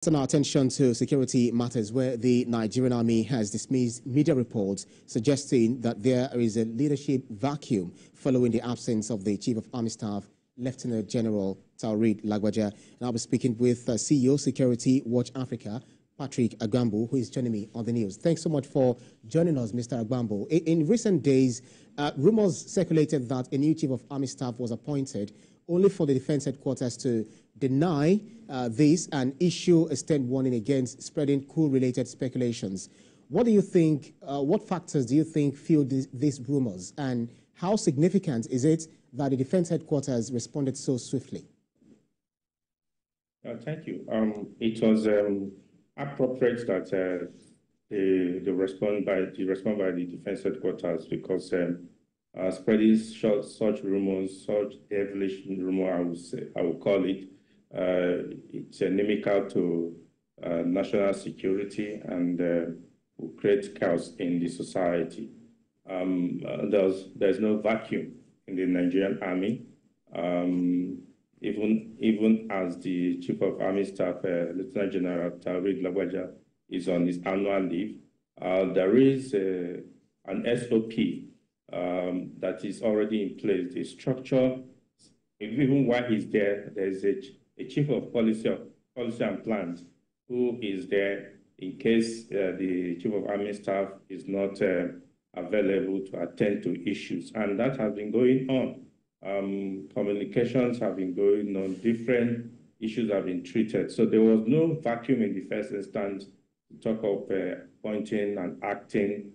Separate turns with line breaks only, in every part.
Turn our attention to security matters, where the Nigerian army has dismissed media reports suggesting that there is a leadership vacuum following the absence of the Chief of Army Staff, Lieutenant General Taoreed Lagbaja. And I'll be speaking with CEO Security Watch Africa, Patrick Agbambu, who is joining me on the news. Thanks so much for joining us, Mr. Agbambu. In recent days, rumors circulated that a new Chief of Army Staff was appointed, only for the Defense Headquarters to deny this and issue a stern warning against spreading coup-related speculations. What do you think, what factors do you think fuel these rumors, and how significant is it that the Defense Headquarters responded so swiftly?
Thank you. It was appropriate that they respond by the Defense Headquarters, because spreading such rumors, such devilish rumor, I would call it, it's inimical to national security and will create chaos in the society. There's no vacuum in the Nigerian army. Even as the Chief of Army Staff, Lieutenant General Taoreed Lagbaja, is on his annual leave, there is an SOP that is already in place. The structure, even while he's there, there's a Chief of Policy and Plans who is there in case the Chief of Army Staff is not available to attend to issues. And that has been going on. Communications have been going on, different issues have been treated. So there was no vacuum in the first instance to talk of appointing and acting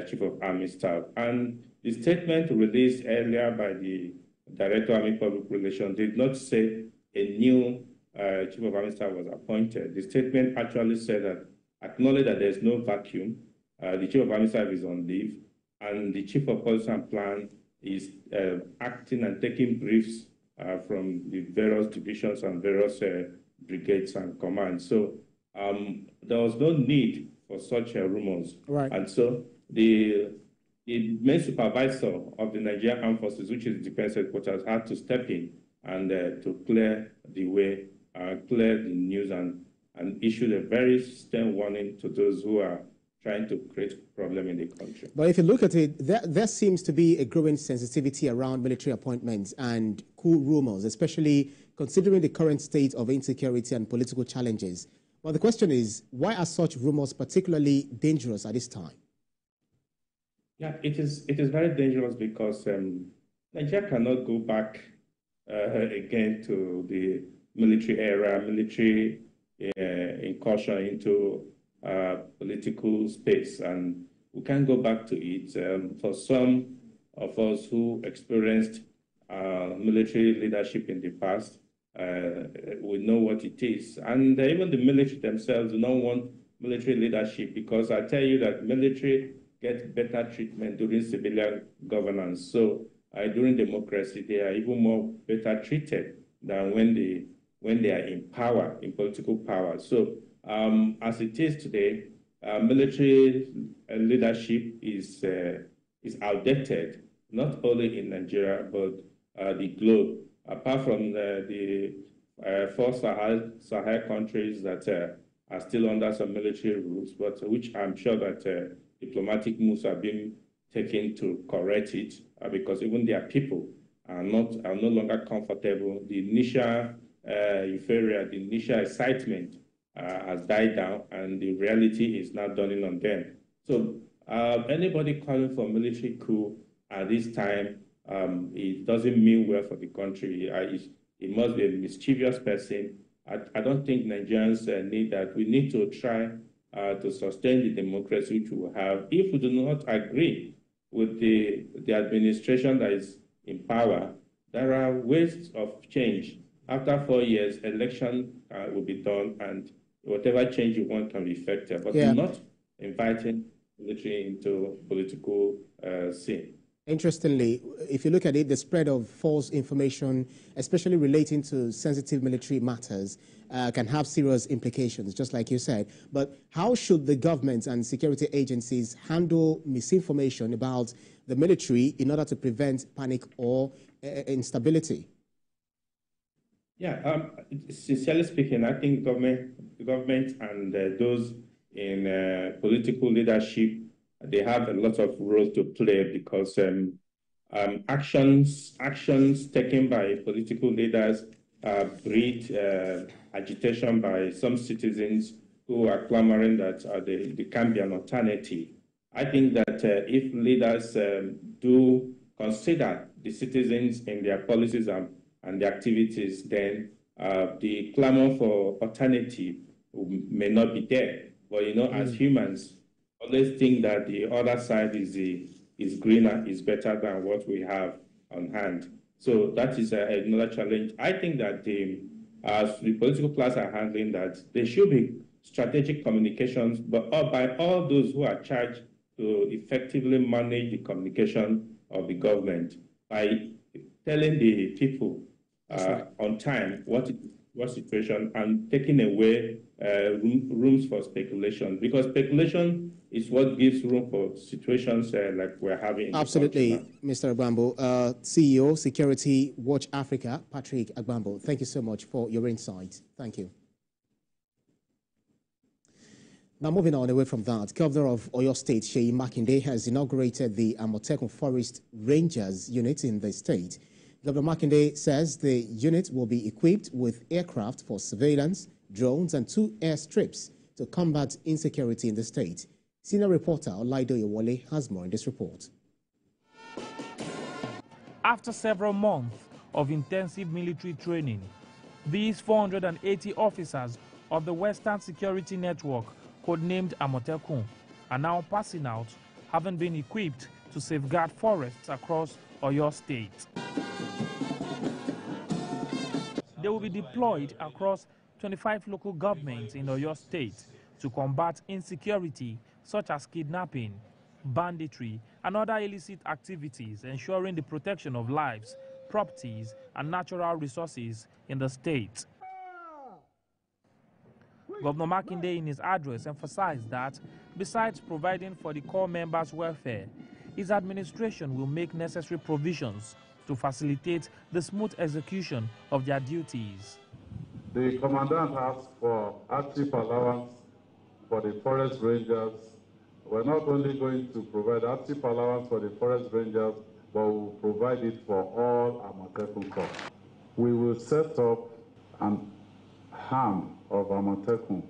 Chief of Army Staff. And the statement released earlier by the Director of Army Public Relations did not say a new Chief of Army Staff was appointed. The statement actually said that, acknowledge that there's no vacuum, the Chief of Army Staff is on leave, and the Chief of Policy and Plan is acting and taking briefs from the various divisions and various brigades and commands. So there was no need for such rumors.
Right.
And so the main supervisor of the Nigerian Armed Forces, which is the Defense Headquarters, had to step in and to clear the way, clear the news, and issued a very stern warning to those who are trying to create problem in the country.
But if you look at it, there seems to be a growing sensitivity around military appointments and coup rumors, especially considering the current state of insecurity and political challenges. Well, the question is, why are such rumors particularly dangerous at this time?
Yeah, it is very dangerous because Nigeria cannot go back again to the military era, military incursion into political space, and we can't go back to it. For some of us who experienced military leadership in the past, we know what it is. And even the military themselves do not want military leadership, because I tell you that military get better treatment during civilian governance. So during democracy, they are even more better treated than when they are in power, in political power. So as it is today, military leadership is outdated, not only in Nigeria, but the globe. Apart from the 4 Sahel countries that are still under some military rules, but which I'm sure that diplomatic moves are being taken to correct it, because even their people are no longer comfortable. The initial euphoria, the initial excitement has died down, and the reality is now dawning on them. So anybody calling for military coup at this time, it doesn't mean well for the country. It must be a mischievous person. I don't think Nigerians need that. We need to try to sustain the democracy which we will have. If we do not agree with the administration that is in power, there are ways of change. After 4 years, election will be done, and whatever change you want can be effected. But not inviting military into political scene.
Interestingly, if you look at it, the spread of false information, especially relating to sensitive military matters, can have serious implications, just like you said. But how should the government and security agencies handle misinformation about the military in order to prevent panic or instability?
Yeah, sincerely speaking, I think government and those in political leadership, they have a lot of role to play because actions taken by political leaders breed agitation by some citizens who are clamoring that there can be an alternative. I think that if leaders do consider the citizens in their policies and the activities, then the clamor for alternative may not be there. But as humans, always think that the other side is greener, is better than what we have on hand. So that is another challenge. I think that as the political class are handling that, there should be strategic communications, but by all those who are charged to effectively manage the communication of the government by telling the people on time what situation and taking away rooms for speculation, because speculation is what gives room for situations like we're having in
Absolutely, Mr. Agbambo. CEO, Security Watch Africa, Patrick Agbambo, thank you so much for your insight. Thank you. Now, moving on away from that, Governor of Oyo State, Seyi Makinde, has inaugurated the Amotekun Forest Rangers unit in the state. Governor Makinde says the unit will be equipped with aircraft for surveillance, drones, and 2 airstrips to combat insecurity in the state. Senior reporter Olaido Yewole has more in this report.
After several months of intensive military training, these 480 officers of the Western Security Network, codenamed Amotekun, are now passing out, having been equipped to safeguard forests across Oyo State. They will be deployed across 25 local governments in Oyo State to combat insecurity such as kidnapping, banditry, and other illicit activities, ensuring the protection of lives, properties, and natural resources in the state. Governor Makinde in his address emphasized that besides providing for the corps members' welfare, his administration will make necessary provisions to facilitate the smooth execution of their duties.
The commandant asked for active allowance for the forest rangers. We're not only going to provide active allowance for the forest rangers, but we'll provide it for all Amotekun corps. We will set up an arm of Amotekun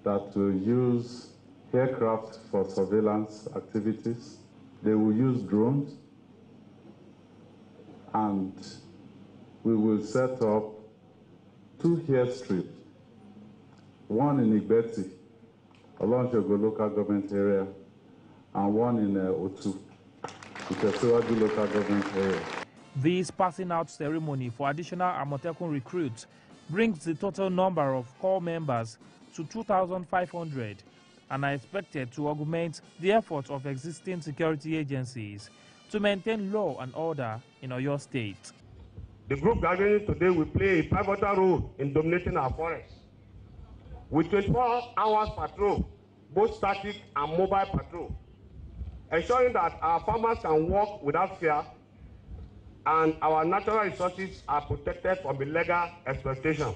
that will use aircraft for surveillance activities. They will use drones, and we will set up 2 airstrips, one in Igbeti, along the local government area, and one in Otu, the Tesiwaju local government area.
This passing out ceremony for additional Amotekun recruits brings the total number of corps members to 2,500 and are expected to augment the efforts of existing security agencies to maintain law and order in Oyo State.
The group gathering today will play a pivotal role in dominating our forests. With 24 hours patrol, both static and mobile patrol, ensuring that our farmers can work without fear and our natural resources are protected from illegal exploitation.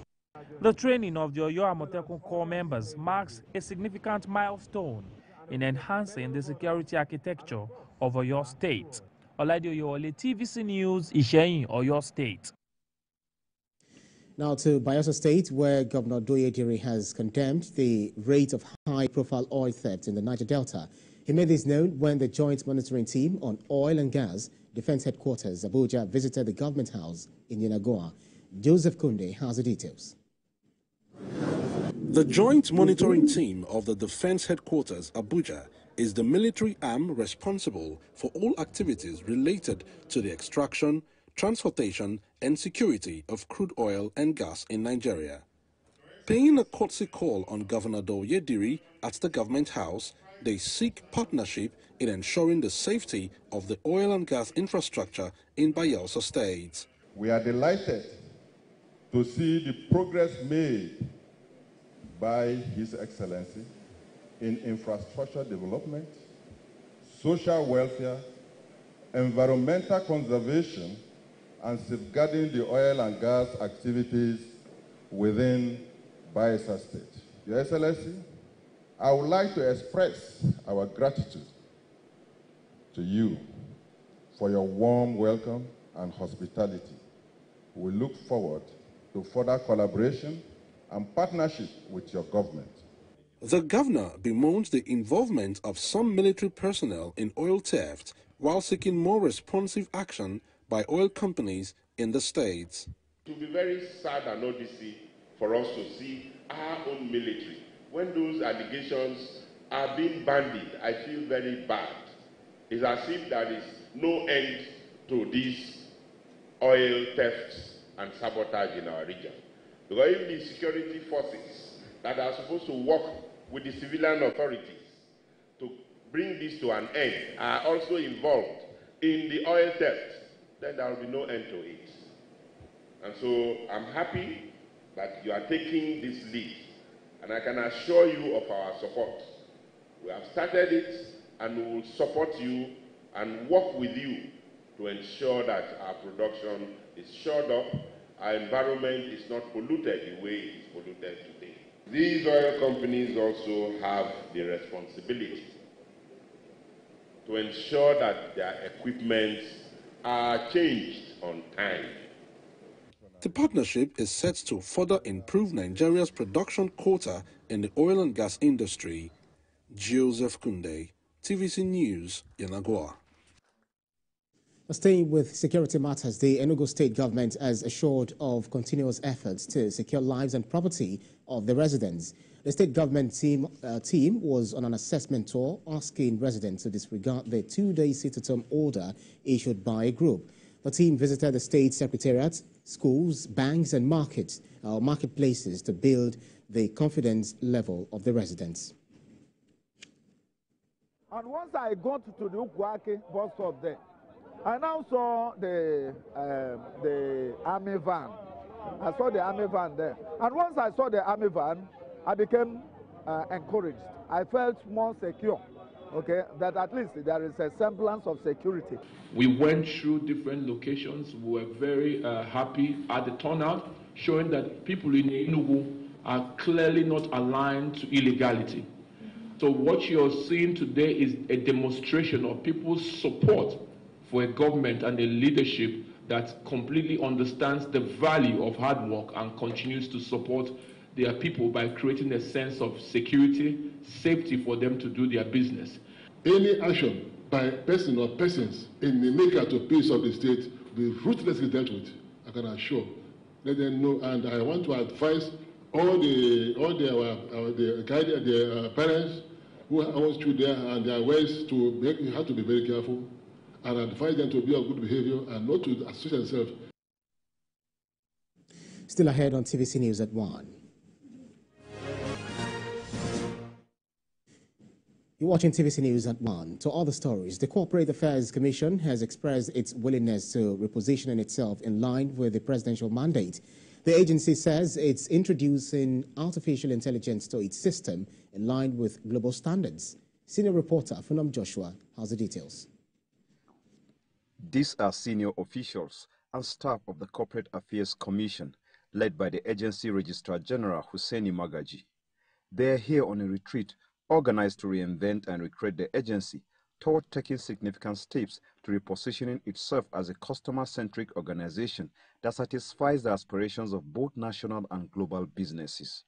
The training of the Oyo Amotekun corps members marks a significant milestone in enhancing the security architecture of Oyo State. Olaido Yewole, TVC News, Isheyin, Oyo State.
Now to Bayelsa State, where Governor Diri has condemned the rate of high-profile oil theft in the Niger Delta. He made this known when the Joint Monitoring Team on Oil and Gas Defense Headquarters, Abuja, visited the government house in Yenagoa. Joseph Kunde has the details.
The Joint Monitoring Team of the Defense Headquarters, Abuja, is the military arm responsible for all activities related to the extraction, transportation, and security of crude oil and gas in Nigeria. Paying a courtesy call on Governor Diri at the government house, they seek partnership in ensuring the safety of the oil and gas infrastructure in Bayelsa State.
We are delighted to see the progress made by His Excellency in infrastructure development, social welfare, environmental conservation, and safeguarding the oil and gas activities within Bayelsa State. Your Excellency, I would like to express our gratitude to you for your warm welcome and hospitality. We look forward to further collaboration and partnership with your government.
The governor bemoans the involvement of some military personnel in oil theft while seeking more responsive action by oil companies in the state.
It will be very sad and odyssey for us to see our own military. When those allegations are being bandied, I feel very bad. It's as if there is no end to these oil thefts and sabotage in our region. Because even the security forces that are supposed to work with the civilian authorities to bring this to an end are also involved in the oil theft, then there will be no end to it. And so I'm happy that you are taking this lead, and I can assure you of our support. We have started it, and we will support you and work with you to ensure that our production is shored up, our environment is not polluted the way it is polluted today. These oil companies also have the responsibility to ensure that their equipment are changed on time.
The partnership is set to further improve Nigeria's production quota in the oil and gas industry. Joseph Kunde, TVC News, Yenagoa.
Staying with security matters, the Enugu state government has assured of continuous efforts to secure lives and property of the residents. The state government team was on an assessment tour asking residents to disregard the 2-day sit-at-home order issued by a group. The team visited the state secretariat, schools, banks and marketplaces to build the confidence level of the residents.
And once I got to the Ukwake bus stop there, I now saw the army van. I saw the army van there. And once I saw the army van, I became encouraged. I felt more secure, okay, that at least there is a semblance of security.
We went through different locations. We were very happy at the turnout, showing that people in Enugu are clearly not aligned to illegality. So what you're seeing today is a demonstration of people's support for a government and a leadership that completely understands the value of hard work and continues to support their people by creating a sense of security, safety for them to do their business.
Any action by person or persons in the maker to peace of the state will be ruthlessly dealt with, I can assure. Let them know, and I want to advise all the parents who are children and their ways to make, you have to be very careful and advise them to be of good behavior and not to associate themselves.
Still ahead on TVC News at 1. You're watching TVC News at 1. To other stories, the Corporate Affairs Commission has expressed its willingness to reposition itself in line with the presidential mandate. The agency says it's introducing artificial intelligence to its system in line with global standards. Senior reporter Funam Joshua has the details.
These are senior officials and staff of the Corporate Affairs Commission, led by the Agency Registrar General Hussaini Magaji. They are here on a retreat organized to reinvent and recreate the agency toward taking significant steps to repositioning itself as a customer-centric organization that satisfies the aspirations of both national and global businesses.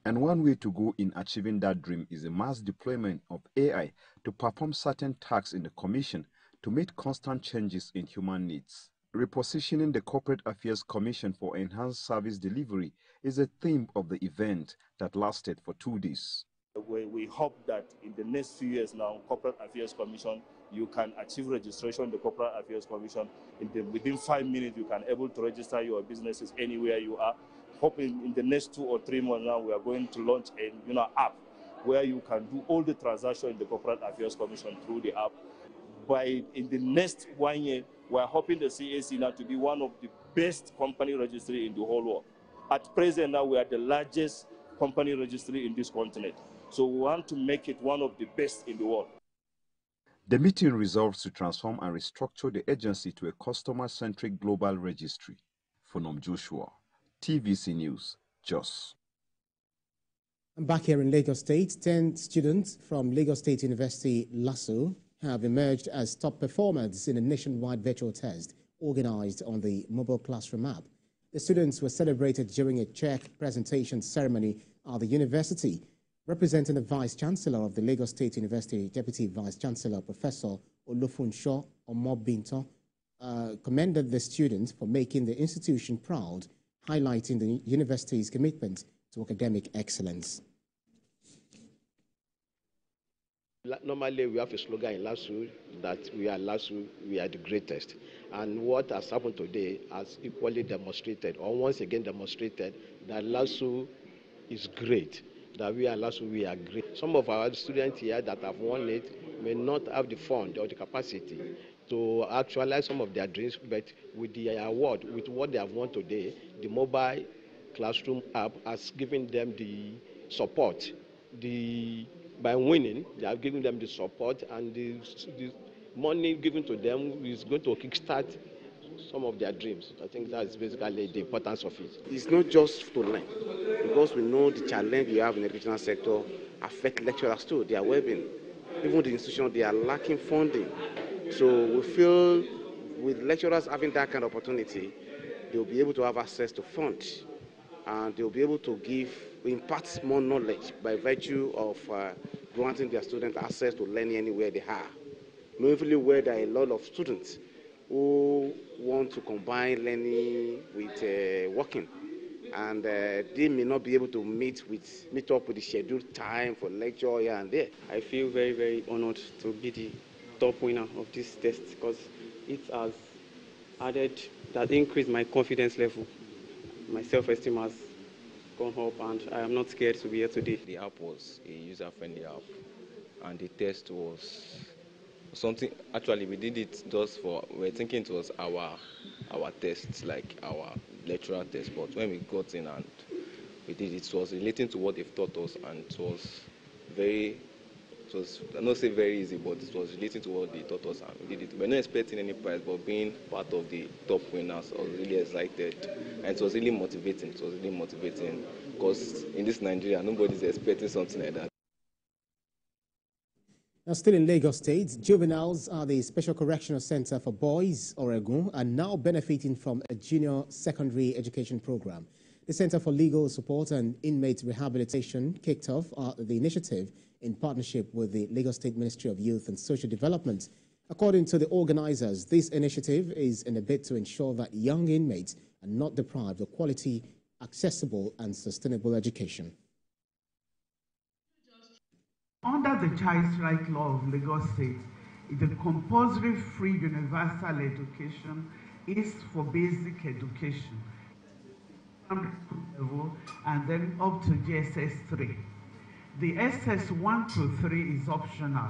And one way to go in achieving that dream is a mass deployment of AI to perform certain tasks in the Commission to meet constant changes in human needs. Repositioning the Corporate Affairs Commission for enhanced service delivery is a theme of the event that lasted for 2 days.
We hope that in the next few years now, Corporate Affairs Commission, you can achieve registration in the Corporate Affairs Commission. Within 5 minutes, you can able to register your businesses anywhere you are. Hoping in the next 2 or 3 months now, we are going to launch a app where you can do all the transactions in the Corporate Affairs Commission through the app. In the next 1 year, we are hoping the CAC now to be one of the best company registry in the whole world. At present now, we are the largest company registry in this continent. So we want to make it one of the best in the world.
The meeting resolves to transform and restructure the agency to a customer-centric global registry. Funam Joshua, TVC News, Jos.
And back here in Lagos State, 10 students from Lagos State University, LASU, have emerged as top performers in a nationwide virtual test organized on the mobile classroom app. The students were celebrated during a check presentation ceremony at the university. Representing the Vice Chancellor of the Lagos State University, Deputy Vice Chancellor Professor Olofunsho Omobinto, commended the students for making the institution proud, highlighting the university's commitment to academic excellence.
Normally, we have a slogan in LASU that we are LASU, we are the greatest. And what has happened today has equally demonstrated, or once again demonstrated, that LASU is great, that we are LASU, we are great. Some of our students here that have won it may not have the fund or the capacity to actualize some of their dreams, but with the award, with what they have won today, the mobile classroom app has given them the support. By winning, they are giving them the support, and the money given to them is going to kickstart some of their dreams. I think that's basically the importance of it.
It's not just to learn, because we know the challenge we have in the educational sector affect lecturers too, their well-being. Even the institutions, they are lacking funding. So we feel with lecturers having that kind of opportunity, they'll be able to have access to funds, and they'll be able to impart more knowledge by virtue of granting their students access to learning anywhere they are. Knowing where there are a lot of students who want to combine learning with working, and they may not be able to meet up with the scheduled time for lecture here and there.
I feel very, very honored to be the top winner of this test, because it has that increased my confidence level. My self-esteem has gone up, and I am not scared to be here today.
The app was a user-friendly app, and the test was something. Actually, we did it just for, we were thinking it was our test, like our lecturer test, but when we got in and we did it, it was relating to what they've taught us, and it was I'm not saying very easy, but it was relating to what they taught us, and we did it. We're not expecting any prize, but being part of the top winners, I was really excited, and it was really motivating. It was really motivating, because in this Nigeria, nobody's expecting something like that.
Now, still in Lagos State, juveniles at the Special Correctional Center for Boys, Oregon, are now benefiting from a junior secondary education program. The Center for Legal Support and Inmate Rehabilitation kicked off the initiative in partnership with the Lagos State Ministry of Youth and Social Development. According to the organizers, this initiative is in a bid to ensure that young inmates are not deprived of quality, accessible and sustainable education.
Under the Child Rights Law of Lagos State, the compulsory free universal education is for basic education, and then up to GSS 3. The SS 1 to 3 is optional.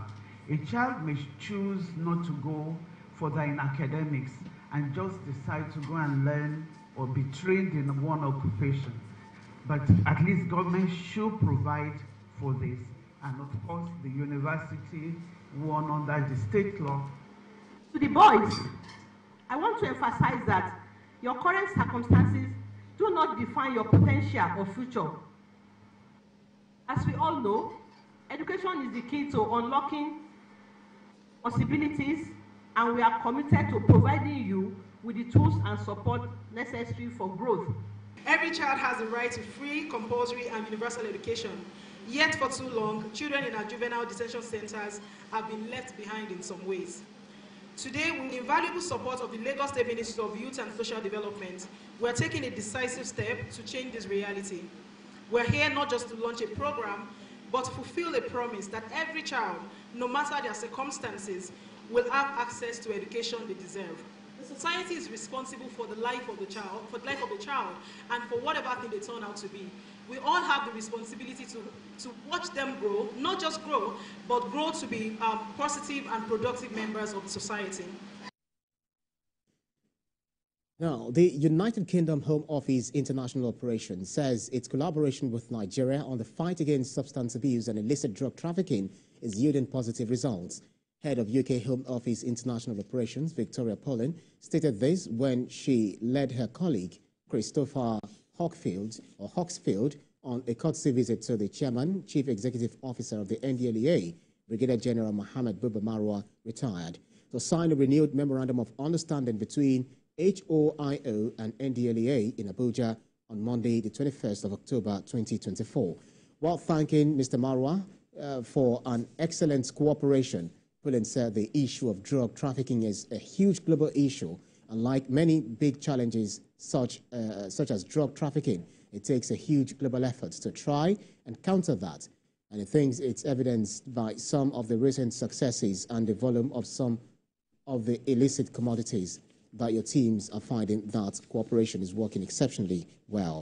A child may choose not to go further in academics and just decide to go and learn or be trained in one occupation. But at least government should provide for this. And of course, the university won under the state law.
To the boys, I want to emphasize that your current circumstances do not define your potential or future. As we all know, education is the key to unlocking possibilities, and we are committed to providing you with the tools and support necessary for growth.
Every child has the right to free, compulsory, and universal education. Yet for too long, children in our juvenile detention centers have been left behind in some ways. Today, with the invaluable support of the Lagos State Ministry of Youth and Social Development, we are taking a decisive step to change this reality. We're here not just to launch a program, but to fulfill a promise that every child, no matter their circumstances, will have access to education they deserve. The society is responsible for the life of the child, and for whatever thing they turn out to be. We all have the responsibility to watch them grow, not just grow, but grow to be positive and productive members of the society.
Now, the United Kingdom Home Office International Operations says its collaboration with Nigeria on the fight against substance abuse and illicit drug trafficking is yielding positive results. Head of UK Home Office International Operations, Victoria Pollin, stated this when she led her colleague, Christopher Hawksfield on a courtesy visit to the chairman, chief executive officer of the NDLEA, Brigadier General Mohammed Buba Marwa, retired, to sign a renewed memorandum of understanding between HOIO and NDLEA in Abuja on Monday, the 21st of October 2024. While thanking Mr. Marwa for an excellent cooperation, Pullen said the issue of drug trafficking is a huge global issue, and like many big challenges such as drug trafficking, it takes a huge global effort to try and counter that. And he thinks it's evidenced by some of the recent successes and the volume of some of the illicit commodities that your teams are finding that cooperation is working exceptionally well.